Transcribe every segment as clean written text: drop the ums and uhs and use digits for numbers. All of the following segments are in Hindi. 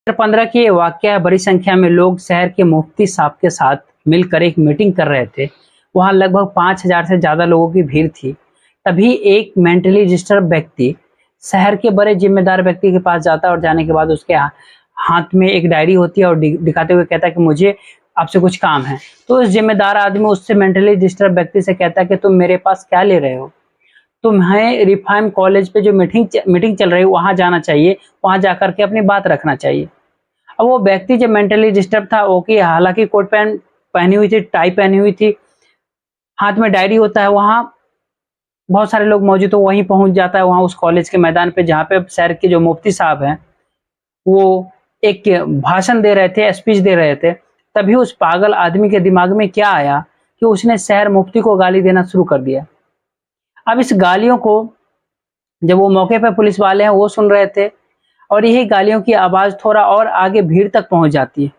2015 की ये वाकया है। बड़ी संख्या में लोग शहर के मुफ्ती साहब के साथ मिलकर एक मीटिंग कर रहे थे। वहां लगभग 5,000 से ज्यादा लोगों की भीड़ थी। तभी एक मेंटली डिस्टर्ब व्यक्ति शहर के बड़े जिम्मेदार व्यक्ति के पास जाता है और जाने के बाद उसके हाथ में एक डायरी होती है और दिखाते हुए कहता है कि मुझे आपसे कुछ काम है। तो उस जिम्मेदार आदमी उससे मेंटली डिस्टर्ब व्यक्ति से कहता है कि तुम मेरे पास क्या ले रहे हो? तुम्हें रिफाइम कॉलेज पे जो मीटिंग चल रही है वहां जाना चाहिए, वहां जाकर के अपनी बात रखना चाहिए। अब वो व्यक्ति जब मेंटली डिस्टर्ब था, वो कि हालांकि कोट पैंट पहनी हुई थी, टाई पहनी हुई थी, हाथ में डायरी होता है, वहां बहुत सारे लोग मौजूद, तो वहीं पहुंच जाता है, वहां उस कॉलेज के मैदान पे जहाँ पे शहर के जो मुफ्ती साहब हैं वो एक भाषण दे रहे थे, स्पीच दे रहे थे। तभी उस पागल आदमी के दिमाग में क्या आया कि उसने शहर मुफ्ती को गाली देना शुरू कर दिया। अब इस गालियों को जब वो मौके पर पुलिस वाले हैं वो सुन रहे थे और यही गालियों की आवाज थोड़ा और आगे भीड़ तक पहुंच जाती है।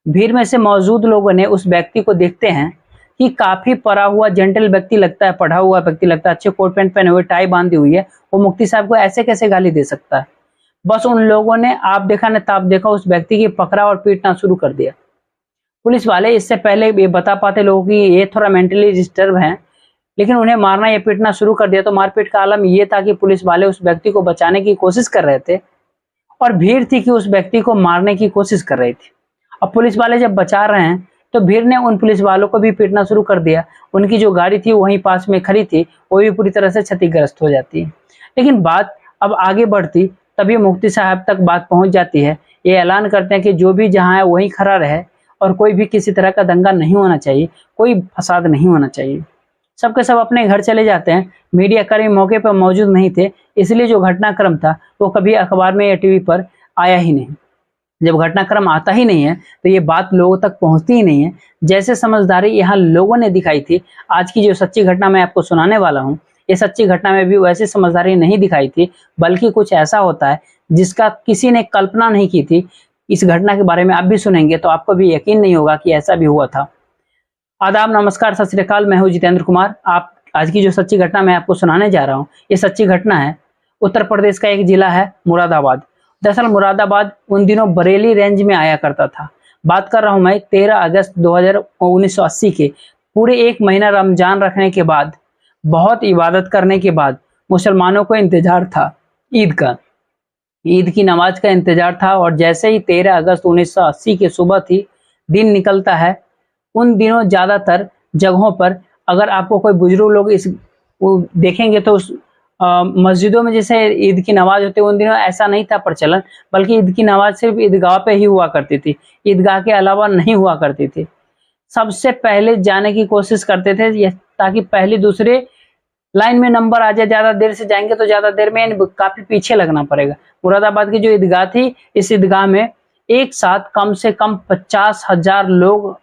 भीड़ में से मौजूद लोगों ने उस व्यक्ति को देखते हैं कि काफी पढ़ा हुआ जेंटल व्यक्ति लगता है, पढ़ा हुआ व्यक्ति लगता है, अच्छे कोट पैंट पहने हुए, टाई बांधी हुई है, वो मुफ्ती साहब को ऐसे कैसे गाली दे सकता है? बस उन लोगों ने आप देखा न ताप देखा, उस व्यक्ति की पकड़ा और पीटना शुरू कर दिया। पुलिस वाले इससे पहले ये बता पाते लोगों की ये थोड़ा मेंटली डिस्टर्ब हैं, लेकिन उन्हें मारना या पीटना शुरू कर दिया। तो मारपीट का आलम ये था कि पुलिस वाले उस व्यक्ति को बचाने की कोशिश कर रहे थे और भीड़ थी कि उस व्यक्ति को मारने की कोशिश कर रही थी। अब पुलिस वाले जब बचा रहे हैं तो भीड़ ने उन पुलिस वालों को भी पीटना शुरू कर दिया। उनकी जो गाड़ी थी वहीं पास में खड़ी थी, वो भी पूरी तरह से क्षतिग्रस्त हो जाती है। लेकिन बात अब आगे बढ़ती, तभी मुफ्ती साहब तक बात पहुंच जाती है। ये ऐलान करते हैं कि जो भी जहां है वहीं खड़ा रहे और कोई भी किसी तरह का दंगा नहीं होना चाहिए, कोई फसाद नहीं होना चाहिए। सबके सब अपने घर चले जाते हैं। मीडिया कर्मी मौके पर मौजूद नहीं थे, इसलिए जो घटनाक्रम था वो कभी अखबार में या टीवी पर आया ही नहीं। जब घटनाक्रम आता ही नहीं है तो ये बात लोगों तक पहुंचती ही नहीं है। जैसे समझदारी यहाँ लोगों ने दिखाई थी, आज की जो सच्ची घटना मैं आपको सुनाने वाला हूँ, ये सच्ची घटना में भी वैसी समझदारी नहीं दिखाई थी, बल्कि कुछ ऐसा होता है जिसका किसी ने कल्पना नहीं की थी। इस घटना के बारे में आप भी सुनेंगे तो आपको भी यकीन नहीं होगा कि ऐसा भी हुआ था। आदाब, नमस्कार, सत श्री अकाल, मैं हूं जितेंद्र कुमार। आप आज की जो सच्ची घटना मैं आपको सुनाने जा रहा हूं, ये सच्ची घटना है उत्तर प्रदेश का एक जिला है मुरादाबाद। दरअसल मुरादाबाद उन दिनों बरेली रेंज में आया करता था। बात कर रहा हूं मैं 13 अगस्त 1980 के। पूरे एक महीना रमजान रखने के बाद, बहुत इबादत करने के बाद मुसलमानों को इंतजार था ईद का। ईद की नमाज का इंतजार था और जैसे ही 13 अगस्त 1980 की सुबह थी, दिन निकलता है। उन दिनों ज्यादातर जगहों पर अगर आपको कोई बुजुर्ग लोग इस वो देखेंगे तो उस मस्जिदों में जैसे ईद की नमाज होती है, उन दिनों ऐसा नहीं था प्रचलन, बल्कि ईद की नमाज सिर्फ ईदगाह पे ही हुआ करती थी, ईदगाह के अलावा नहीं हुआ करती थी। सबसे पहले जाने की कोशिश करते थे ताकि पहली दूसरे लाइन में नंबर आ जाए। ज्यादा देर से जाएंगे तो ज्यादा देर में काफी पीछे लगना पड़ेगा। मुरादाबाद की जो ईदगाह थी, इस ईदगाह में एक साथ कम से कम 50,000 लोग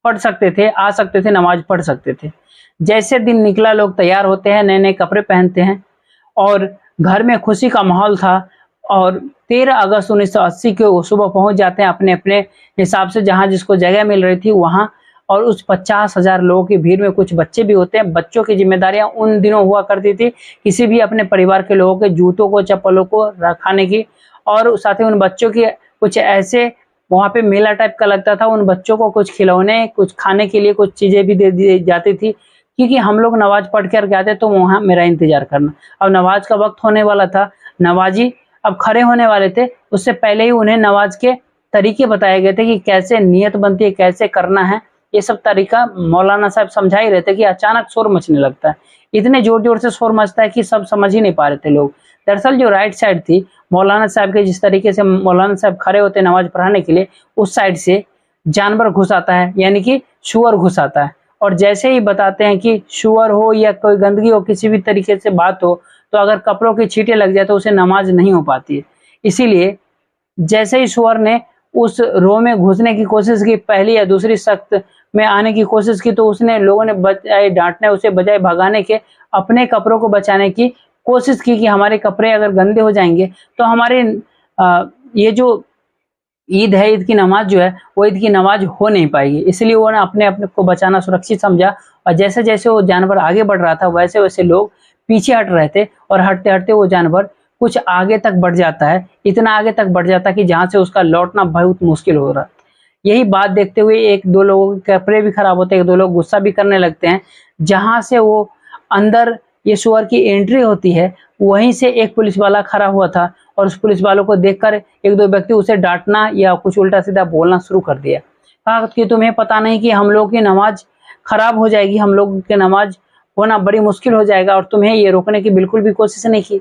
पढ़ सकते थे, आ सकते थे, नमाज पढ़ सकते थे। जैसे दिन निकला, लोग तैयार होते हैं, नए नए कपड़े पहनते हैं और घर में खुशी का माहौल था। और 13 अगस्त 1980 को सुबह पहुंच जाते हैं अपने अपने हिसाब से, जहां जिसको जगह मिल रही थी वहां। और उस 50,000 लोगों की भीड़ में कुछ बच्चे भी होते हैं। बच्चों की जिम्मेदारियां उन दिनों हुआ करती थी किसी भी अपने परिवार के लोगों के जूतों को, चप्पलों को रखाने की, और साथ ही उन बच्चों की कुछ ऐसे वहां पे मेला टाइप का लगता था, उन बच्चों को कुछ खिलौने, कुछ खाने के लिए कुछ चीजें भी दे दी जाती थी, क्योंकि हम लोग नमाज पढ़ कर आते तो वहां मेरा इंतजार करना। अब नमाज का वक्त होने वाला था, नमाजी अब खड़े होने वाले थे। उससे पहले ही उन्हें नमाज के तरीके बताए गए थे कि कैसे नियत बनती है, कैसे करना है। ये सब तरीका मौलाना साहब समझा ही रहे थे कि अचानक शोर मचने लगता है। इतने जोर जोर से शोर मचता है कि सब समझ ही नहीं पा रहे थे लोग। दरअसल जो राइट साइड थी मौलाना साहब के, जिस तरीके से मौलाना साहब खड़े होते नमाज पढ़ाने के लिए, उस साइड से जानवर घुस आता है, यानी कि शुअर घुस आता है। और जैसे ही बताते हैं कि शुअर हो या कोई गंदगी हो, किसी भी तरीके से बात हो, तो अगर कपड़ों की छींटे लग जाए तो उसे नमाज नहीं हो पाती है। इसीलिए जैसे ही शुअर ने उस रो में घुसने की कोशिश की, पहली या दूसरी सख्त में आने की कोशिश की, तो उसने, लोगों ने बजाय डांटने, उसे बजाय भगाने के अपने कपड़ों को बचाने की कोशिश की कि हमारे कपड़े अगर गंदे हो जाएंगे तो हमारे ये जो ईद है, ईद की नमाज जो है वो ईद की नमाज हो नहीं पाएगी। इसलिए वो ना अपने अपने को बचाना सुरक्षित समझा। और जैसे जैसे वो जानवर आगे बढ़ रहा था, वैसे वैसे लोग पीछे हट रहे थे और हटते हटते वो जानवर कुछ आगे तक बढ़ जाता है, इतना आगे तक बढ़ जाता है कि जहाँ से उसका लौटना बहुत मुश्किल हो रहा है। यही बात देखते हुए एक दो लोगों के कपड़े भी खराब होते हैं, एक दो लोग गुस्सा भी करने लगते हैं। जहाँ से वो अंदर ये सुअर की एंट्री होती है, वहीं से एक पुलिस वाला खड़ा हुआ था और उस पुलिस वालों को देखकर एक दो व्यक्ति उसे डांटना या कुछ उल्टा सीधा बोलना शुरू कर दिया। कहा कि तुम्हें पता नहीं कि हम लोग की नमाज खराब हो जाएगी, हम लोग की नमाज होना बड़ी मुश्किल हो जाएगा, और तुम्हें ये रोकने की बिल्कुल भी कोशिश नहीं की।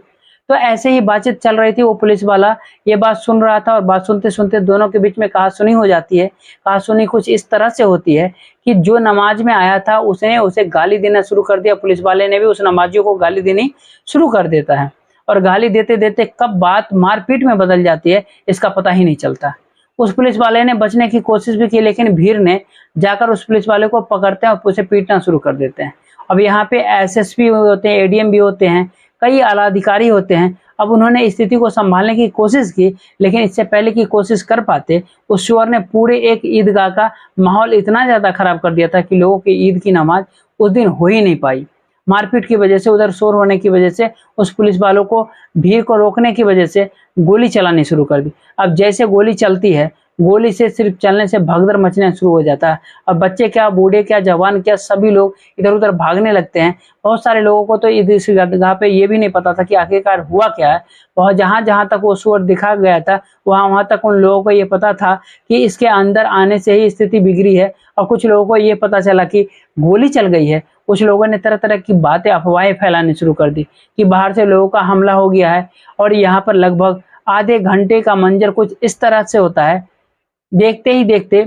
तो ऐसे ही बातचीत चल रही थी। वो पुलिस वाला ये बात सुन रहा था और बात सुनते सुनते दोनों के बीच में कहासुनी हो जाती है। कहासुनी कुछ इस तरह से होती है कि जो नमाज में आया था उसने उसे गाली देना शुरू कर दिया, पुलिस वाले ने भी उस नमाजियों को गाली देनी शुरू कर देता है, और गाली देते देते कब बात मारपीट में बदल जाती है इसका पता ही नहीं चलता। उस पुलिस वाले ने बचने की कोशिश भी की, लेकिन भीड़ ने जाकर उस पुलिस वाले को पकड़ते हैं और उसे पीटना शुरू कर देते हैं। अब यहाँ पे एसएसपी होते हैं, एडीएम भी होते हैं, कई आला अधिकारी होते हैं। अब उन्होंने स्थिति को संभालने की कोशिश की, लेकिन इससे पहले की कोशिश कर पाते, उस सुअर ने पूरे एक ईदगाह का माहौल इतना ज्यादा खराब कर दिया था कि लोगों की ईद की नमाज उस दिन हो ही नहीं पाई। मारपीट की वजह से, उधर शोर होने की वजह से, उस पुलिस वालों को भीड़ को रोकने की वजह से गोली चलानी शुरू कर दी। अब जैसे गोली चलती है, गोली से सिर्फ चलने से भगदड़ मचना शुरू हो जाता है। अब बच्चे क्या, बूढ़े क्या, जवान क्या, सभी लोग इधर उधर भागने लगते हैं। बहुत सारे लोगों को तो इस जगह पे ये भी नहीं पता था कि आखिरकार हुआ क्या है। और जहां जहां तक वो सुअर दिखा गया था, वहां वहां तक उन लोगों को ये पता था कि इसके अंदर आने से ही स्थिति बिगड़ी है, और कुछ लोगों को ये पता चला कि गोली चल गई है। कुछ लोगों ने तरह तरह की बातें, अफवाहें फैलानी शुरू कर दी कि बाहर से लोगों का हमला हो गया है। और यहाँ पर लगभग आधे घंटे का मंजर कुछ इस तरह से होता है। देखते ही देखते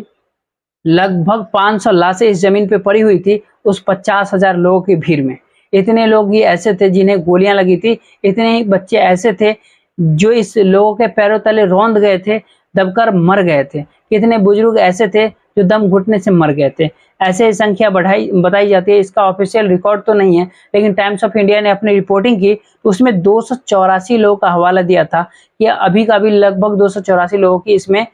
लगभग 500 लाशें इस जमीन पे पड़ी हुई थी उस 50,000 लोगों की भीड़ में। इतने लोग ही ऐसे थे जिन्हें गोलियां लगी थी, इतने ही बच्चे ऐसे थे जो इस लोगों के पैरों तले रौंद गए थे, दबकर मर गए थे। कितने बुजुर्ग ऐसे थे जो दम घुटने से मर गए थे। ऐसे ही संख्या बताई जाती है। इसका ऑफिशियल रिकॉर्ड तो नहीं है, लेकिन टाइम्स ऑफ इंडिया ने अपनी रिपोर्टिंग की तो उसमें 284 लोगों का हवाला दिया था कि अभी का भी लगभग 284 लोगों की इसमें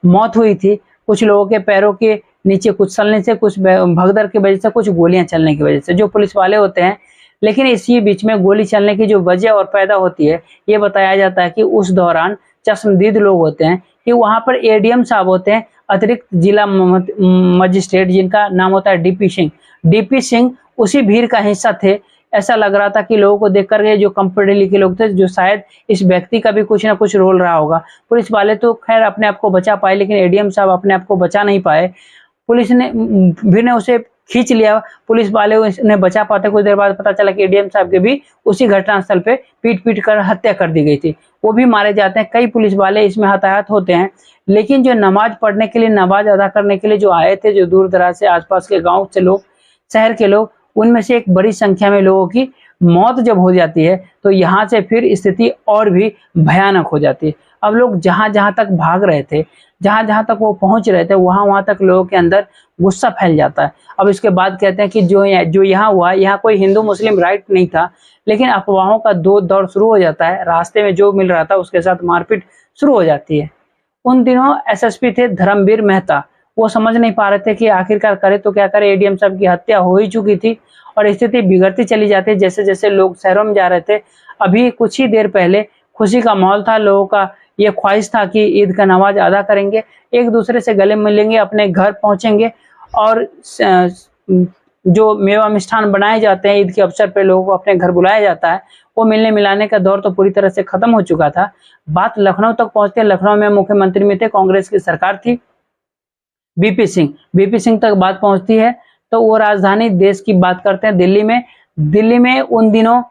मौत हुई थी। कुछ लोगों के पैरों के नीचे कुचलने से, कुछ भगदड़ की वजह से, कुछ गोलियां चलने की वजह से, जो पुलिस वाले होते हैं। लेकिन इसी बीच में गोली चलने की जो वजह और पैदा होती है, ये बताया जाता है कि उस दौरान चश्मदीद लोग होते हैं कि वहां पर एडीएम साहब होते हैं, अतिरिक्त जिला मजिस्ट्रेट, जिनका नाम होता है डीपी सिंह। डीपी सिंह उसी भीड़ का हिस्सा थे। ऐसा लग रहा था कि लोगों को देख करके जो कम पढ़े लिखे लोग थे, जो शायद इस व्यक्ति का भी कुछ ना कुछ रोल रहा होगा। पुलिस वाले तो खैर अपने आप को बचा पाए, लेकिन एडीएम साहब अपने आप को बचा नहीं पाए। पुलिस ने, भीड़ ने उसे खींच लिया। पुलिस वाले उन्हें बचा पाते, कुछ देर बाद पता चला कि एडीएम साहब के भी उसी घटनास्थल पे पीट पीट कर हत्या कर दी गई थी। वो भी मारे जाते हैं। कई पुलिस वाले इसमें हताहत होते हैं। लेकिन जो नमाज पढ़ने के लिए, नमाज अदा करने के लिए जो आए थे, जो दूर दराज से, आसपास के गाँव से लोग, शहर के लोग, उनमें से एक बड़ी संख्या में लोगों की मौत जब हो जाती है, तो यहाँ से फिर स्थिति और भी भयानक हो जाती है। अब लोग जहां जहां तक भाग रहे थे, जहां जहां तक वो पहुंच रहे थे, वहां वहां तक लोगों के अंदर गुस्सा फैल जाता है। अब इसके बाद कहते हैं कि जो यहाँ हुआ, यहाँ कोई हिंदू मुस्लिम राइट नहीं था, लेकिन अफवाहों का दौर शुरू हो जाता है। रास्ते में जो मिल रहा था उसके साथ मारपीट शुरू हो जाती है। उन दिनों एसएसपी थे धर्मवीर मेहता। वो समझ नहीं पा रहे थे कि आखिरकार करे तो क्या करे। एडीएम साहब की हत्या हो ही चुकी थी और स्थिति बिगड़ती चली जाती है जैसे जैसे लोग शहरों में जा रहे थे। अभी कुछ ही देर पहले खुशी का माहौल था, लोगों का ये ख्वाहिश था कि ईद का नमाज अदा करेंगे, एक दूसरे से गले मिलेंगे, अपने घर पहुंचेंगे, और जो मेवा मिष्ठान बनाए जाते हैं ईद के अवसर पर, लोगों को अपने घर बुलाया जाता है, वो मिलने मिलाने का दौर तो पूरी तरह से खत्म हो चुका था। बात लखनऊ तक पहुंचते, लखनऊ में मुख्यमंत्री में थे, कांग्रेस की सरकार थी, बीपी सिंह तक बात पहुंचती है। तो वो राजधानी देश की बात करते हैं, दिल्ली में उन दिनों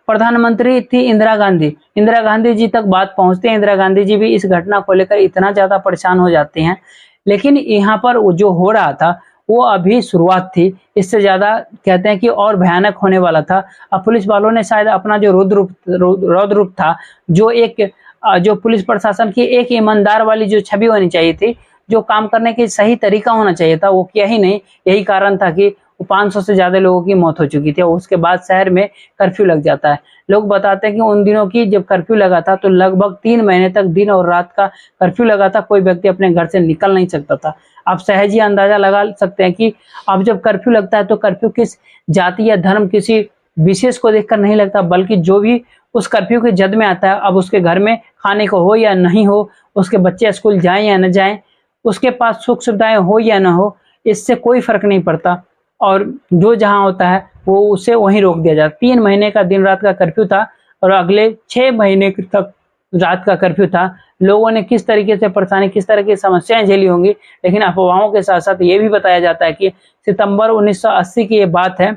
प्रधानमंत्री थी इंदिरा गांधी जी तक बात पहुंचती है। इंदिरा गांधी जी भी इस घटना को लेकर इतना ज्यादा परेशान हो जाते हैं। लेकिन यहाँ पर जो हो रहा था वो अभी शुरुआत थी, इससे ज्यादा कहते हैं कि और भयानक होने वाला था। अब पुलिस वालों ने शायद अपना जो रौद्र रूप था, जो पुलिस प्रशासन की एक ईमानदार वाली जो छवि होनी चाहिए थी, जो काम करने की सही तरीका होना चाहिए था, वो किया ही नहीं। यही कारण था कि 500 से ज्यादा लोगों की मौत हो चुकी थी। उसके बाद शहर में कर्फ्यू लग जाता है। लोग बताते हैं कि उन दिनों की जब कर्फ्यू लगा था तो लगभग 3 महीने तक दिन और रात का कर्फ्यू लगा था। कोई व्यक्ति अपने घर से निकल नहीं सकता था। आप सहज ही अंदाजा लगा सकते हैं कि अब जब कर्फ्यू लगता है तो कर्फ्यू किस जाति या धर्म, किसी विशेष को देखकर नहीं लगता, बल्कि जो भी उस कर्फ्यू के जद में आता है, अब उसके घर में खाने को हो या नहीं हो, उसके बच्चे स्कूल जाएं या न जाएं, उसके पास सुख सुविधाएं हो या ना हो, इससे कोई फर्क नहीं पड़ता। और जो जहां होता है वो उसे वहीं रोक दिया जाता। 3 महीने का दिन रात का कर्फ्यू था और अगले 6 महीने तक रात का कर्फ्यू था। लोगों ने किस तरीके से परेशानी, किस तरह की समस्याएं झेली होंगी, लेकिन अफवाहों के साथ साथ ये भी बताया जाता है कि सितंबर 1980 की ये बात है।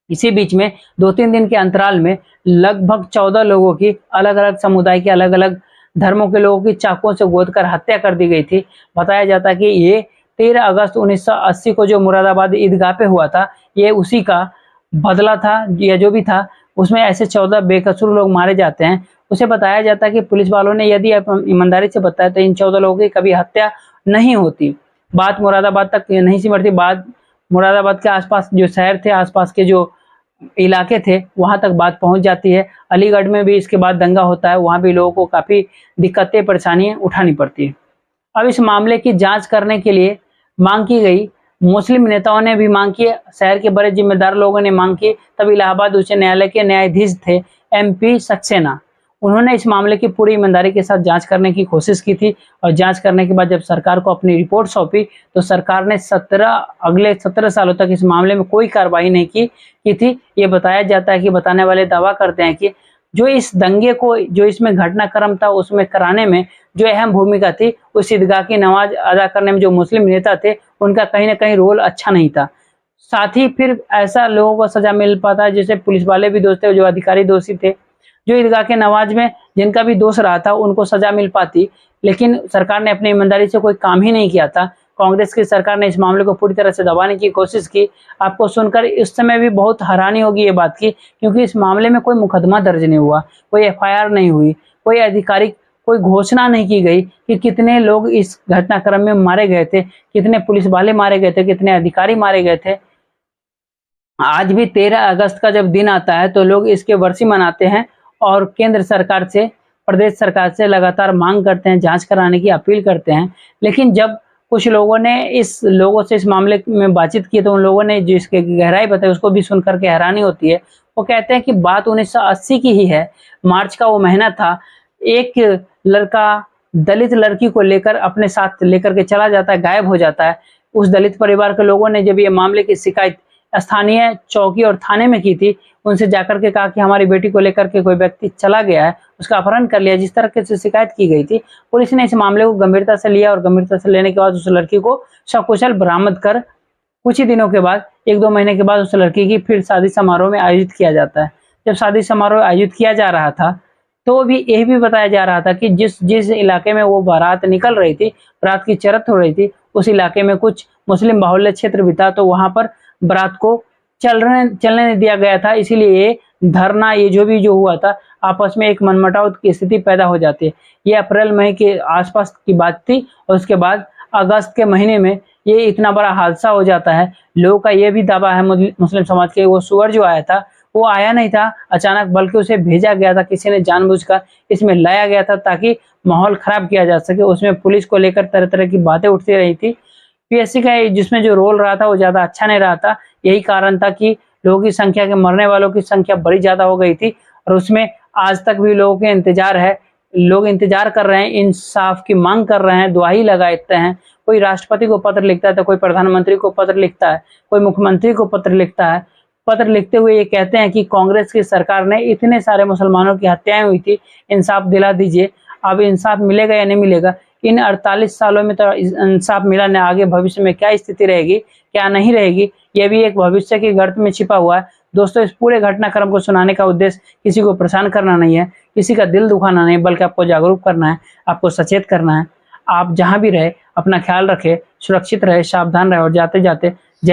इसी बीच में 2-3 दिन के अंतराल में लगभग 14 लोगों की, अलग अलग समुदाय के, अलग अलग धर्मों के लोगों की चाकुओं से गोदकर हत्या कर दी गई थी। बताया जाता है कि ये 13 अगस्त 1980 को जो मुरादाबाद ईदगाह पे हुआ था, ये उसी का बदला था या जो भी था। उसमें ऐसे 14 बेकसूर लोग मारे जाते हैं। उसे बताया जाता है कि पुलिस वालों ने यदि आप ईमानदारी से बताया तो इन 14 लोगों की कभी हत्या नहीं होती। बात मुरादाबाद तक नहीं सिमटती, बात मुरादाबाद के आसपास जो शहर थे, आसपास के जो इलाके थे, वहां तक बात पहुंच जाती है। अलीगढ़ में भी इसके बाद दंगा होता है, वहां भी लोगों को काफी दिक्कतें, परेशानियां उठानी पड़ती है। अब इस मामले की जांच करने के लिए मांग की गई। मुस्लिम नेताओं ने भी मांग की, शहर के बड़े जिम्मेदार लोगों ने मांग की। तब इलाहाबाद उच्च न्यायालय के न्यायाधीश थे MP सक्सेना। उन्होंने इस मामले की पूरी ईमानदारी के साथ जांच करने की कोशिश की थी और जांच करने के बाद जब सरकार को अपनी रिपोर्ट सौंपी तो सरकार ने अगले 17 सालों तक इस मामले में कोई कार्रवाई नहीं की थी। ये बताया जाता है कि बताने वाले दावा करते हैं कि जो इस दंगे को, जो इसमें घटनाक्रम था उसमें कराने में जो अहम भूमिका थी, उस ईदगाह की नमाज अदा करने में जो मुस्लिम नेता थे उनका कहीं ना कहीं रोल अच्छा नहीं था। साथ ही फिर ऐसा लोगों को सजा मिल पाता है, जैसे पुलिस वाले भी दोष थे, जो अधिकारी दोषी थे, जो ईदगाह के नमाज में जिनका भी दोष रहा था उनको सजा मिल पाती, लेकिन सरकार ने अपनी ईमानदारी से कोई काम ही नहीं किया था। कांग्रेस की सरकार ने इस मामले को पूरी तरह से दबाने की कोशिश की। आपको सुनकर इस समय भी बहुत हैरानी होगी ये बात की, क्योंकि इस मामले में कोई मुकदमा दर्ज नहीं हुआ, कोई FIR नहीं हुई, कोई आधिकारिक कोई घोषणा नहीं की गई कि कितने लोग इस घटनाक्रम में मारे गए थे, कितने पुलिस वाले मारे गए थे, कितने अधिकारी मारे गए थे। आज भी 13 अगस्त का जब दिन आता है तो लोग इसके वर्षी मनाते हैं और केंद्र सरकार से, प्रदेश सरकार से लगातार मांग करते हैं, जांच कराने की अपील करते हैं। लेकिन जब कुछ लोगों ने इस लोगों से इस मामले में बातचीत की तो उन लोगों ने जो इसके गहराई बताई उसको भी सुनकर के हैरानी होती है। वो कहते हैं कि बात 1980 की ही है, मार्च का वो महीना था। एक लड़का दलित लड़की को लेकर अपने साथ लेकर के चला जाता है, गायब हो जाता है। उस दलित परिवार के लोगों ने जब ये मामले की शिकायत स्थानीय चौकी और थाने में की थी, उनसे जाकर के कहा कि हमारी बेटी को लेकर के कोई व्यक्ति चला गया है, उसका अपहरण कर लिया, जिस तरह से शिकायत की गई थी। पुलिस ने इस मामले को गंभीरता से लिया और गंभीरता से लेने के बाद उस लड़की को सकुशल बरामद कर कुछ ही दिनों के बाद, 1-2 महीने के बाद उस लड़की की फिर शादी समारोह में आयोजित किया जाता है। जब शादी समारोह आयोजित किया जा रहा था तो भी यही भी बताया जा रहा था कि जिस जिस इलाके में वो बारात निकल रही थी, बारात की चरत हो रही थी, उस इलाके में कुछ मुस्लिम बाहुल्य क्षेत्र भी था, तो वहां पर बारात को चलने नहीं दिया गया था। इसीलिए ये धरना, ये जो हुआ था, आपस में एक मनमुटाव की स्थिति पैदा हो जाती है। ये अप्रैल मई के आसपास की बात थी और उसके बाद अगस्त के महीने में ये इतना बड़ा हादसा हो जाता है। लोगों का ये भी दावा है मुस्लिम समाज के, वो सुअर जो आया था वो आया नहीं था अचानक, बल्कि उसे भेजा गया था, किसी ने जानबूझकर इसमें लाया गया था ताकि माहौल खराब किया जा सके। उसमें पुलिस को लेकर तरह तरह की बातें उठती रही थी। PSC का जिसमें जो रोल रहा था वो ज्यादा अच्छा नहीं रहा था। यही कारण था कि लोगों की संख्या के, मरने वालों की संख्या बड़ी ज्यादा हो गई थी और उसमें आज तक भी लोगों के इंतजार है। लोग इंतजार कर रहे हैं, इंसाफ की मांग कर रहे हैं, दुहाई लगाते हैं। कोई राष्ट्रपति को पत्र लिखता है तो कोई प्रधानमंत्री को पत्र लिखता है, कोई मुख्यमंत्री को पत्र लिखता है। पत्र लिखते हुए ये कहते हैं कि कांग्रेस की सरकार ने इतने सारे मुसलमानों की हत्याएं हुई थी, इंसाफ दिला दीजिए। अब इंसाफ मिलेगा या नहीं मिलेगा, इन 48 सालों में तो इंसाफ मिला नहीं, आगे भविष्य में क्या स्थिति रहेगी, क्या नहीं रहेगी, यह भी एक भविष्य की गर्त में छिपा हुआ है। दोस्तों, इस पूरे घटनाक्रम को सुनाने का उद्देश्य किसी को परेशान करना नहीं है, किसी का दिल दुखाना नहीं, बल्कि आपको जागरूक करना है, आपको सचेत करना है। आप जहां भी रहे अपना ख्याल रखें, सुरक्षित रहे, सावधान रहे और जाते जाते जय